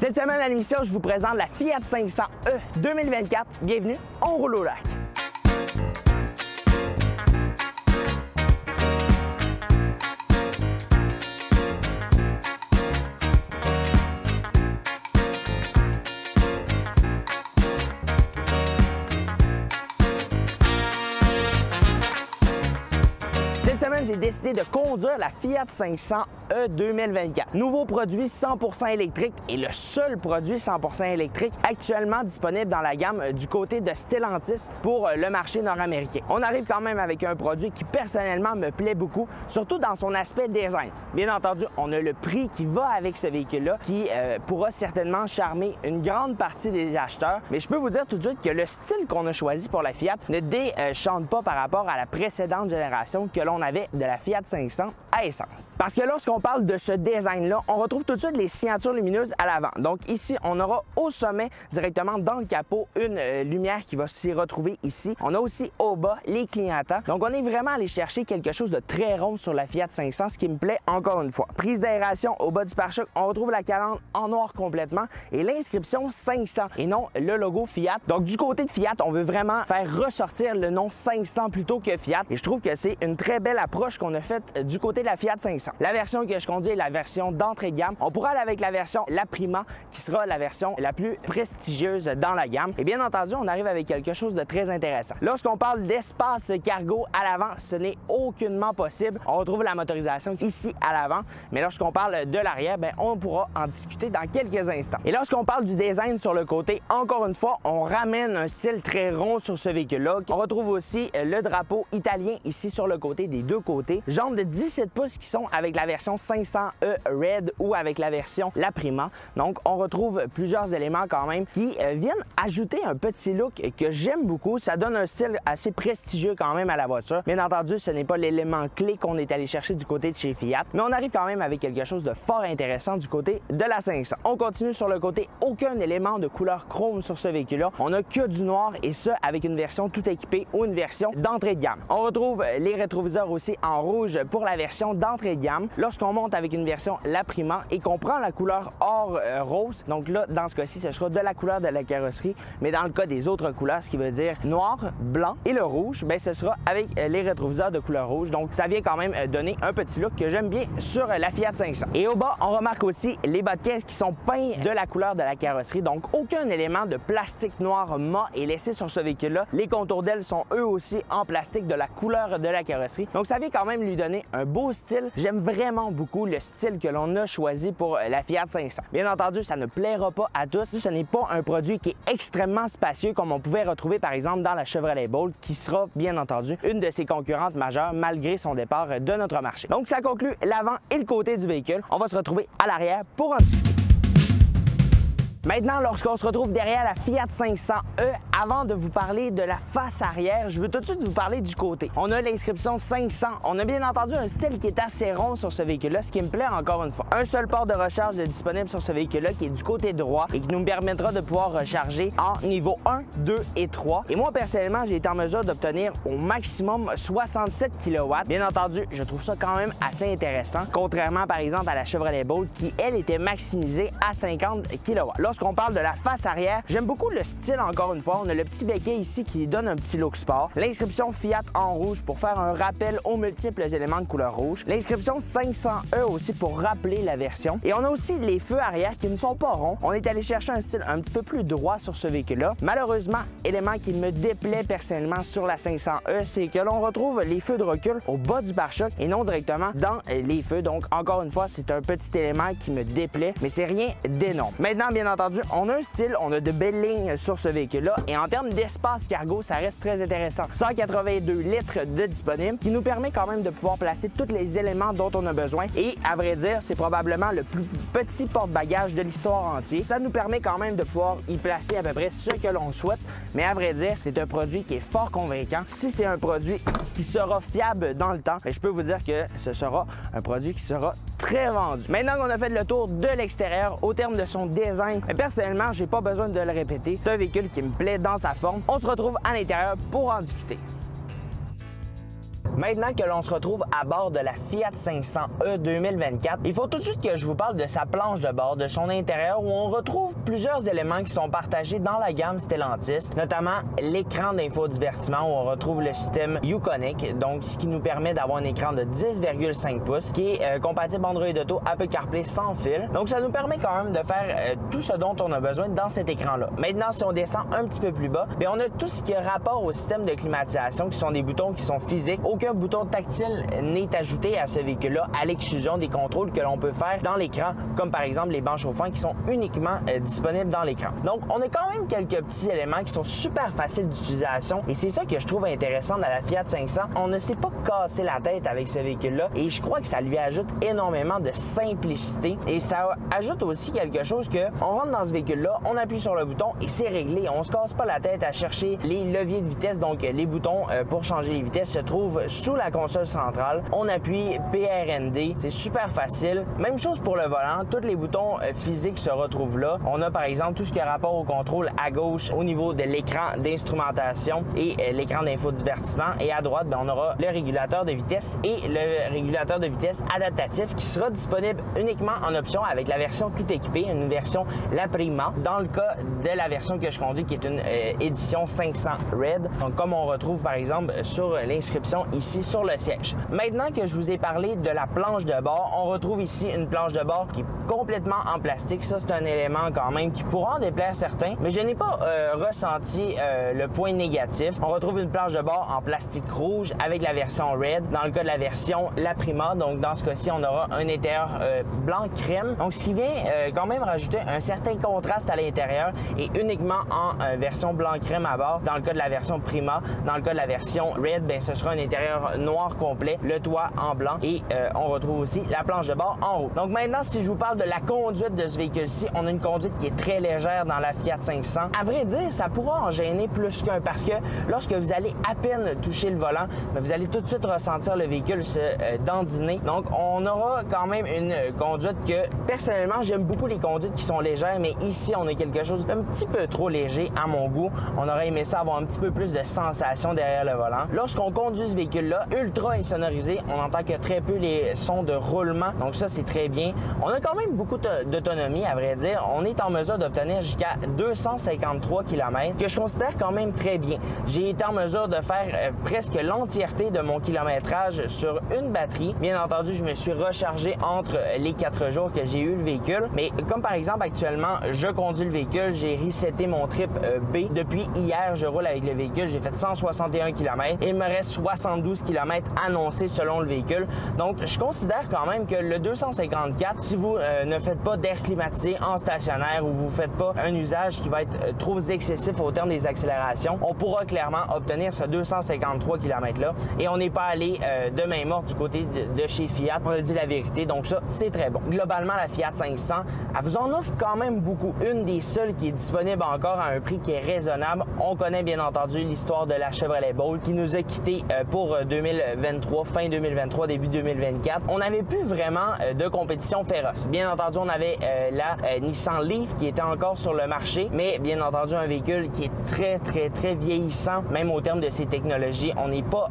Cette semaine à l'émission, je vous présente la Fiat 500e 2024. Bienvenue, on roule au lac. Cette semaine, j'ai décidé de conduire la Fiat 500e 2024. Nouveau produit 100% électrique et le seul produit 100% électrique actuellement disponible dans la gamme du côté de Stellantis pour le marché nord-américain. On arrive quand même avec un produit qui personnellement me plaît beaucoup, surtout dans son aspect design. Bien entendu, on a le prix qui va avec ce véhicule-là qui pourra certainement charmer une grande partie des acheteurs, mais je peux vous dire tout de suite que le style qu'on a choisi pour la Fiat ne déchante pas par rapport à la précédente génération que l'on avait de la Fiat 500 à essence. Parce que lorsqu'on parle de ce design-là, on retrouve tout de suite les signatures lumineuses à l'avant. Donc ici, on aura au sommet, directement dans le capot, une lumière qui va s'y retrouver ici. On a aussi au bas les clignotants. Donc on est vraiment allé chercher quelque chose de très rond sur la Fiat 500, ce qui me plaît encore une fois. Prise d'aération au bas du pare-choc, on retrouve la calandre en noir complètement et l'inscription 500 et non le logo Fiat. Donc du côté de Fiat, on veut vraiment faire ressortir le nom 500 plutôt que Fiat et je trouve que c'est une très belle approche qu'on a faite du côté de la Fiat 500. La version que je conduis est la version d'entrée de gamme. On pourra aller avec la version La Prima qui sera la version la plus prestigieuse dans la gamme. Et bien entendu, on arrive avec quelque chose de très intéressant. Lorsqu'on parle d'espace cargo à l'avant, ce n'est aucunement possible. On retrouve la motorisation ici à l'avant, mais lorsqu'on parle de l'arrière, on pourra en discuter dans quelques instants. Et lorsqu'on parle du design sur le côté, encore une fois, on ramène un style très rond sur ce véhicule-là. On retrouve aussi le drapeau italien ici sur le côté des deux côtés. Jambes de 17 pouces qui sont avec la version 500e Red ou avec la version La Prima. Donc, on retrouve plusieurs éléments quand même qui viennent ajouter un petit look que j'aime beaucoup. Ça donne un style assez prestigieux quand même à la voiture. Bien entendu, ce n'est pas l'élément clé qu'on est allé chercher du côté de chez Fiat, mais on arrive quand même avec quelque chose de fort intéressant du côté de la 500. On continue sur le côté, aucun élément de couleur chrome sur ce véhicule-là. On n'a que du noir et ça avec une version tout équipée ou une version d'entrée de gamme. On retrouve les rétroviseurs aussi en rouge pour la version d'entrée de gamme. Lorsqu'on monte avec une version La Prima et qu'on prend la couleur or rose, donc là, dans ce cas-ci, ce sera de la couleur de la carrosserie, mais dans le cas des autres couleurs, ce qui veut dire noir, blanc et le rouge, ce sera avec les rétroviseurs de couleur rouge. Donc, ça vient quand même donner un petit look que j'aime bien sur la Fiat 500. Et au bas, on remarque aussi les bas de caisse qui sont peints de la couleur de la carrosserie. Donc, aucun élément de plastique noir mat est laissé sur ce véhicule-là. Les contours d'ailes sont eux aussi en plastique de la couleur de la carrosserie. Donc, ça vient quand même lui donner un beau style. J'aime vraiment beaucoup le style que l'on a choisi pour la Fiat 500. Bien entendu, ça ne plaira pas à tous. Ce n'est pas un produit qui est extrêmement spacieux comme on pouvait retrouver par exemple dans la Chevrolet Bolt qui sera bien entendu une de ses concurrentes majeures malgré son départ de notre marché. Donc ça conclut l'avant et le côté du véhicule. On va se retrouver à l'arrière pour en discuter. Maintenant, lorsqu'on se retrouve derrière la Fiat 500e, avant de vous parler de la face arrière, je veux tout de suite vous parler du côté. On a l'inscription 500. On a bien entendu un style qui est assez rond sur ce véhicule-là, ce qui me plaît encore une fois. Un seul port de recharge est disponible sur ce véhicule-là qui est du côté droit et qui nous permettra de pouvoir recharger en niveau 1, 2 et 3. Et moi, personnellement, j'ai été en mesure d'obtenir au maximum 67 kW. Bien entendu, je trouve ça quand même assez intéressant, contrairement par exemple à la Chevrolet Bolt qui, elle, était maximisée à 50 kW. Lorsqu'on parle de la face arrière, j'aime beaucoup le style encore une fois. On a le petit béquet ici qui donne un petit look sport. L'inscription Fiat en rouge pour faire un rappel aux multiples éléments de couleur rouge. L'inscription 500e aussi pour rappeler la version. Et on a aussi les feux arrière qui ne sont pas ronds. On est allé chercher un style un petit peu plus droit sur ce véhicule-là. Malheureusement, élément qui me déplaît personnellement sur la 500e, c'est que l'on retrouve les feux de recul au bas du pare-choc et non directement dans les feux. Donc encore une fois, c'est un petit élément qui me déplaît, mais c'est rien d'énorme. Maintenant, bien entendu, on a un style, on a de belles lignes sur ce véhicule-là et en termes d'espace cargo, ça reste très intéressant. 182 litres de disponible qui nous permet quand même de pouvoir placer tous les éléments dont on a besoin et à vrai dire, c'est probablement le plus petit porte-bagages de l'histoire entière. Ça nous permet quand même de pouvoir y placer à peu près ce que l'on souhaite, mais à vrai dire, c'est un produit qui est fort convaincant. Si c'est un produit qui sera fiable dans le temps, je peux vous dire que ce sera un produit qui sera très vendu. Maintenant qu'on a fait le tour de l'extérieur, au terme de son design, personnellement, j'ai pas besoin de le répéter. C'est un véhicule qui me plaît dans sa forme. On se retrouve à l'intérieur pour en discuter. Maintenant que l'on se retrouve à bord de la Fiat 500e 2024, il faut tout de suite que je vous parle de sa planche de bord, de son intérieur où on retrouve plusieurs éléments qui sont partagés dans la gamme Stellantis, notamment l'écran d'infodivertissement où on retrouve le système Uconic, donc ce qui nous permet d'avoir un écran de 10,5 pouces qui est compatible Android Auto, Apple CarPlay sans fil. Donc ça nous permet quand même de faire tout ce dont on a besoin dans cet écran-là. Maintenant, si on descend un petit peu plus bas, bien, on a tout ce qui a rapport au système de climatisation qui sont des boutons qui sont physiques. Aucun bouton tactile n'est ajouté à ce véhicule-là à l'exclusion des contrôles que l'on peut faire dans l'écran, comme par exemple les bancs chauffants qui sont uniquement disponibles dans l'écran. Donc on a quand même quelques petits éléments qui sont super faciles d'utilisation et c'est ça que je trouve intéressant dans la Fiat 500. On ne s'est pas cassé la tête avec ce véhicule-là et je crois que ça lui ajoute énormément de simplicité et ça ajoute aussi quelque chose que on rentre dans ce véhicule-là, on appuie sur le bouton et c'est réglé. On se casse pas la tête à chercher les leviers de vitesse, donc les boutons pour changer les vitesses se trouvent sous la console centrale. On appuie PRND, c'est super facile. Même chose pour le volant, tous les boutons physiques se retrouvent là. On a par exemple tout ce qui a rapport au contrôle à gauche au niveau de l'écran d'instrumentation et l'écran d'infodivertissement et à droite, bien, on aura le régulateur de vitesse et le régulateur de vitesse adaptatif qui sera disponible uniquement en option avec la version tout équipée, une version La Prima, dans le cas de la version que je conduis qui est une édition 500 Red, donc comme on retrouve par exemple sur l'inscription ici sur le siège. Maintenant que je vous ai parlé de la planche de bord, on retrouve ici une planche de bord qui est complètement en plastique. Ça, c'est un élément quand même qui pourra en déplaire certains, mais je n'ai pas ressenti le point négatif. On retrouve une planche de bord en plastique rouge avec la version Red. Dans le cas de la version La Prima, donc dans ce cas-ci, on aura un intérieur blanc crème, donc ce qui vient quand même rajouter un certain contraste à l'intérieur et uniquement en version blanc crème à bord. Dans le cas de la version Prima, dans le cas de la version Red, bien, ce sera un intérieur noir complet, le toit en blanc et on retrouve aussi la planche de bord en haut. Donc maintenant, si je vous parle de la conduite de ce véhicule-ci, on a une conduite qui est très légère dans la Fiat 500. À vrai dire, ça pourra en gêner plus qu'un parce que lorsque vous allez à peine toucher le volant, bien, vous allez tout de suite ressentir le véhicule se dandiner. Donc on aura quand même une conduite que personnellement, j'aime beaucoup les conduites qui sont légères, mais ici, on a quelque chose d'un petit peu trop léger à mon goût. On aurait aimé ça avoir un petit peu plus de sensation derrière le volant. Lorsqu'on conduit ce véhicule-là, ultra insonorisé, on n'entend que très peu les sons de roulement, donc ça, c'est très bien. On a quand même beaucoup d'autonomie, à vrai dire. On est en mesure d'obtenir jusqu'à 253 km, que je considère quand même très bien. J'ai été en mesure de faire presque l'entièreté de mon kilométrage sur une batterie. Bien entendu, je me suis rechargé entre les 4 jours que j'ai eu le véhicule, mais comme par exemple, actuellement, je conduis le véhicule, j'ai reseté mon trip B. Depuis hier, je roule avec le véhicule, j'ai fait 161 km et il me reste 72 km annoncés selon le véhicule. Donc, je considère quand même que le 254, si vous ne faites pas d'air climatisé en stationnaire ou vous ne faites pas un usage qui va être trop excessif au terme des accélérations, on pourra clairement obtenir ce 253 km-là. Et on n'est pas allé de main morte du côté de chez Fiat. On a dit la vérité, donc ça, c'est très bon. Globalement, la Fiat 500, elle vous en offre quand même beaucoup. Une des seules qui est disponible encore à un prix qui est raisonnable. On connaît bien entendu l'histoire de la Chevrolet Bolt qui nous a quittés pour 2023, fin 2023, début 2024. On n'avait plus vraiment de compétition féroce. Bien entendu, on avait la Nissan Leaf qui était encore sur le marché, mais bien entendu, un véhicule qui est très vieillissant, même au terme de ses technologies. On n'est pas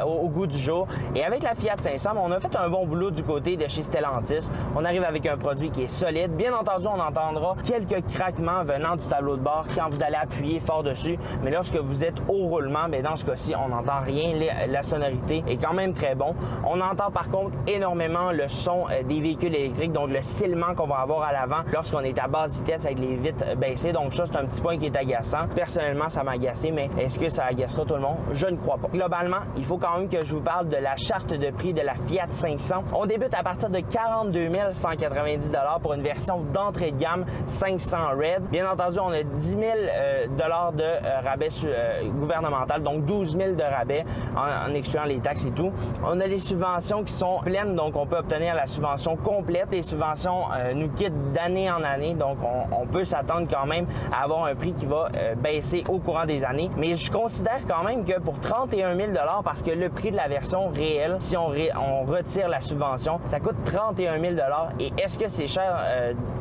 au goût du jour. Et avec la Fiat 500, on a fait un bon boulot du côté de chez Stellantis. On arrive avec un produit qui est solide. Bien entendu, on entendra quelques craquements venant du tableau de bord quand vous allez appuyer fort dessus, mais lorsque vous êtes au roulement, bien, dans ce cas-ci, on n'entend rien. La sonorité est quand même très bon. On entend par contre énormément le son des véhicules électriques, donc le silement qu'on va avoir à l'avant lorsqu'on est à basse vitesse avec les vitres baissées. Donc ça, c'est un petit point qui est agaçant. Personnellement, ça m'a agacé, mais est-ce que ça agacera tout le monde? Je ne crois pas. Globalement, il faut quand même que je vous parle de la charte de prix de la Fiat 500. On débute à partir de 42 190 $ pour une version d'entrée de gamme 500 Red. Bien entendu, on a 10 000 $ de rabais gouvernemental, donc 12 000 de rabais en excluant les taxes et tout. On a les subventions qui sont pleines, donc on peut obtenir la subvention complète. Les subventions nous quittent d'année en année, donc on peut s'attendre quand même à avoir un prix qui va baisser au courant des années. Mais je considère quand même que pour 31 000 $, parce que le prix de la version réelle, si on retire la subvention, ça coûte 31 000 $. Et est-ce que c'est cher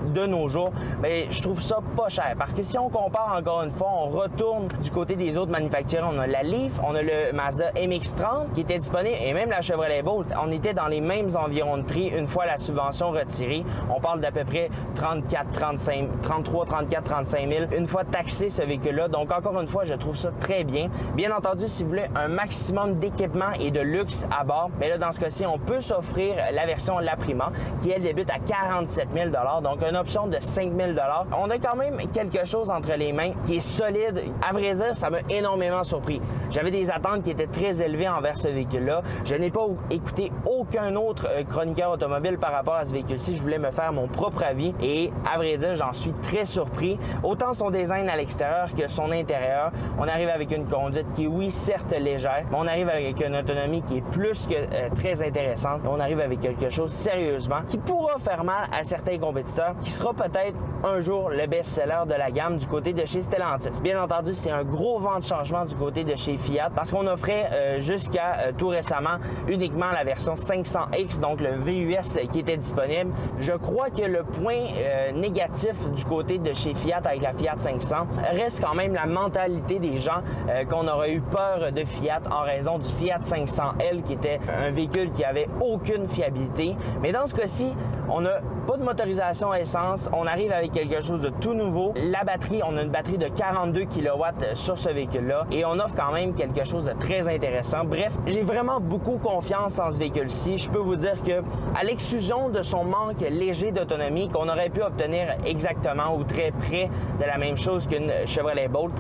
de nos jours? Bien, je trouve ça pas cher, parce que si on compare encore une fois, on retourne du côté des autres manufacturiers. On a la Leaf, on a le Mazda MX-30 attentes qui étaient disponibles, et même la Chevrolet Bolt, on était dans les mêmes environs de prix une fois la subvention retirée. On parle d'à peu près 34 35 000 une fois taxé ce véhicule-là. Donc encore une fois, je trouve ça très bien. Bien entendu, si vous voulez un maximum d'équipement et de luxe à bord, mais là dans ce cas-ci, on peut s'offrir la version La Prima qui elle débute à 47 000 $, donc une option de 5 000 $. On a quand même quelque chose entre les mains qui est solide. À vrai dire, ça m'a énormément surpris. J'avais des attentes qui étaient très élevées envers ce véhicule-là. Je n'ai pas écouté aucun autre chroniqueur automobile par rapport à ce véhicule-ci. Je voulais me faire mon propre avis et à vrai dire, j'en suis très surpris. Autant son design à l'extérieur que son intérieur. On arrive avec une conduite qui est, oui, certes légère, mais on arrive avec une autonomie qui est plus que très intéressante. On arrive avec quelque chose sérieusement qui pourra faire mal à certains compétiteurs, qui sera peut-être un jour le best-seller de la gamme du côté de chez Stellantis. Bien entendu, c'est un gros vent de changement du côté de chez Fiat parce qu'on offrait jusqu'à tout récemment uniquement la version 500X, donc le VUS qui était disponible. Je crois que le point négatif du côté de chez Fiat avec la Fiat 500 reste quand même la mentalité des gens qu'on aurait eu peur de Fiat en raison du Fiat 500L qui était un véhicule qui avait aucune fiabilité. Mais dans ce cas-ci, on n'a pas de motorisation à essence, on arrive avec quelque chose de tout nouveau. La batterie, on a une batterie de 42 kW sur ce véhicule-là et on offre quand même quelque chose de très intéressant. Bref, j'ai vraiment beaucoup confiance en ce véhicule-ci. Je peux vous dire que à l'exclusion de son manque léger d'autonomie qu'on aurait pu obtenir exactement ou très près de la même chose qu'une Chevrolet Bolt,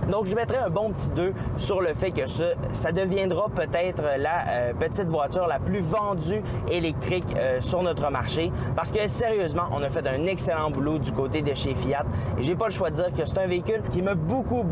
donc je mettrais un bon petit 2 sur le fait que ça deviendra peut-être la petite voiture la plus vendue électrique sur notre marché parce que sérieusement, on a fait un excellent boulot du côté de chez Fiat et j'ai pas le choix de dire que c'est un véhicule qui m'a beaucoup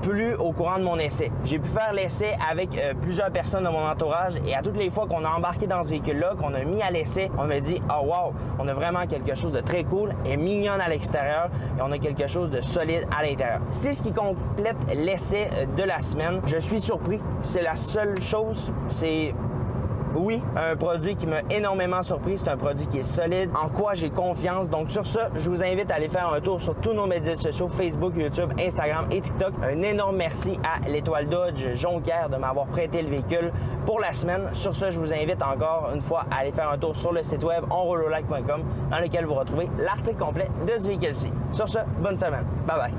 plu au courant de mon essai. J'ai pu faire l'essai avec plusieurs personnes de mon entourage et à toutes les fois qu'on a embarqué dans ce véhicule-là, qu'on a mis à l'essai, on m'a dit « Oh wow, on a vraiment quelque chose de très cool et mignonne à l'extérieur et on a quelque chose de solide à l'intérieur. » C'est ce qui complète l'essai de la semaine. Je suis surpris. C'est la seule chose, c'est... Oui, un produit qui m'a énormément surpris. C'est un produit qui est solide, en quoi j'ai confiance. Donc sur ça, je vous invite à aller faire un tour sur tous nos médias sociaux, Facebook, YouTube, Instagram et TikTok. Un énorme merci à l'Étoile Dodge Jonquière de m'avoir prêté le véhicule pour la semaine. Sur ça, je vous invite encore une fois à aller faire un tour sur le site web onroulolac.com dans lequel vous retrouvez l'article complet de ce véhicule-ci. Sur ça, bonne semaine. Bye bye.